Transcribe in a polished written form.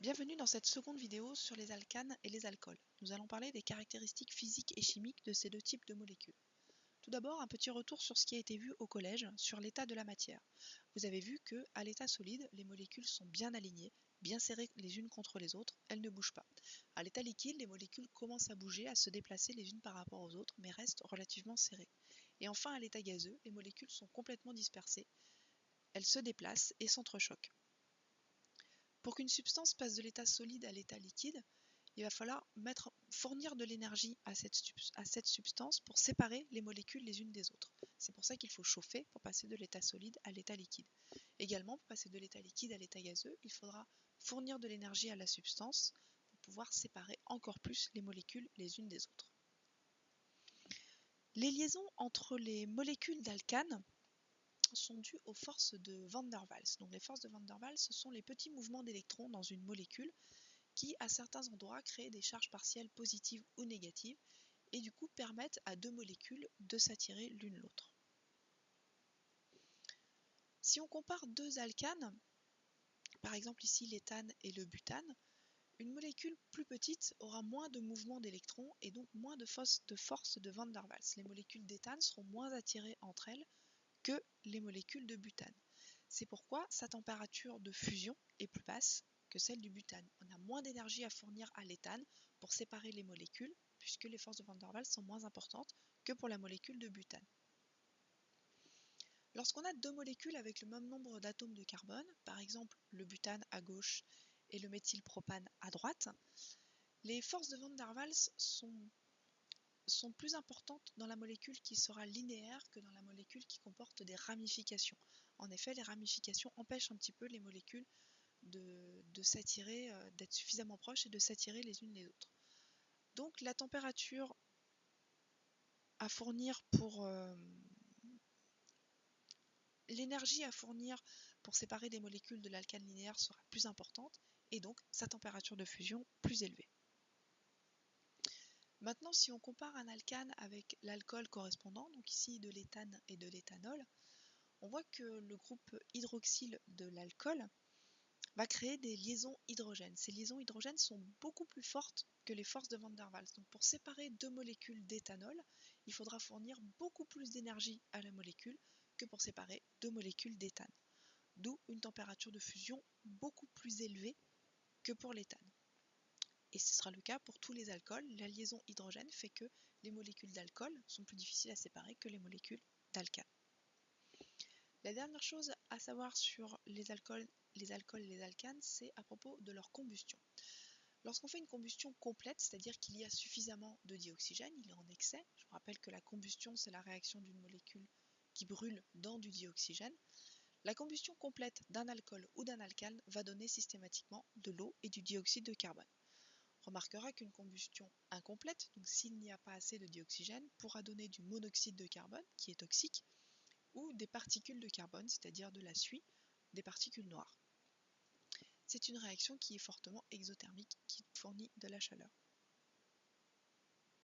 Bienvenue dans cette seconde vidéo sur les alcanes et les alcools. Nous allons parler des caractéristiques physiques et chimiques de ces deux types de molécules. Tout d'abord, un petit retour sur ce qui a été vu au collège sur l'état de la matière. Vous avez vu que, à l'état solide, les molécules sont bien alignées, bien serrées les unes contre les autres, elles ne bougent pas. À l'état liquide, les molécules commencent à bouger, à se déplacer les unes par rapport aux autres, mais restent relativement serrées. Et enfin, à l'état gazeux, les molécules sont complètement dispersées, elles se déplacent et s'entrechoquent. Pour qu'une substance passe de l'état solide à l'état liquide, il va falloir fournir de l'énergie à cette substance pour séparer les molécules les unes des autres. C'est pour ça qu'il faut chauffer pour passer de l'état solide à l'état liquide. Également, pour passer de l'état liquide à l'état gazeux, il faudra fournir de l'énergie à la substance pour pouvoir séparer encore plus les molécules les unes des autres. Les liaisons entre les molécules d'alcanes sont dues aux forces de Van der Waals. Donc les forces de Van der Waals, ce sont les petits mouvements d'électrons dans une molécule qui, à certains endroits, créent des charges partielles positives ou négatives et du coup permettent à deux molécules de s'attirer l'une l'autre. Si on compare deux alcanes, par exemple ici l'éthane et le butane, une molécule plus petite aura moins de mouvements d'électrons et donc moins de force de Van der Waals. Les molécules d'éthane seront moins attirées entre elles que les molécules de butane. C'est pourquoi sa température de fusion est plus basse que celle du butane. On a moins d'énergie à fournir à l'éthane pour séparer les molécules, puisque les forces de Van der Waals sont moins importantes que pour la molécule de butane. Lorsqu'on a deux molécules avec le même nombre d'atomes de carbone, par exemple le butane à gauche et le méthylpropane à droite, les forces de Van der Waals sont plus importantes dans la molécule qui sera linéaire que dans la molécule qui comporte des ramifications. En effet, les ramifications empêchent un petit peu les molécules de s'attirer, d'être suffisamment proches et de s'attirer les unes les autres. Donc la température à fournir pour l'énergie à fournir pour séparer des molécules de l'alcane linéaire sera plus importante et donc sa température de fusion plus élevée. Maintenant, si on compare un alcane avec l'alcool correspondant, donc ici de l'éthane et de l'éthanol, on voit que le groupe hydroxyle de l'alcool va créer des liaisons hydrogènes. Ces liaisons hydrogènes sont beaucoup plus fortes que les forces de Van der Waals. Donc pour séparer deux molécules d'éthanol, il faudra fournir beaucoup plus d'énergie à la molécule que pour séparer deux molécules d'éthane. D'où une température de fusion beaucoup plus élevée que pour l'éthane. Et ce sera le cas pour tous les alcools. La liaison hydrogène fait que les molécules d'alcool sont plus difficiles à séparer que les molécules d'alcane. La dernière chose à savoir sur les alcools et les alcanes, c'est à propos de leur combustion. Lorsqu'on fait une combustion complète, c'est-à-dire qu'il y a suffisamment de dioxygène, il est en excès, je vous rappelle que la combustion c'est la réaction d'une molécule qui brûle dans du dioxygène, la combustion complète d'un alcool ou d'un alcane va donner systématiquement de l'eau et du dioxyde de carbone. On remarquera qu'une combustion incomplète, donc s'il n'y a pas assez de dioxygène, pourra donner du monoxyde de carbone, qui est toxique, ou des particules de carbone, c'est-à-dire de la suie, des particules noires. C'est une réaction qui est fortement exothermique, qui fournit de la chaleur.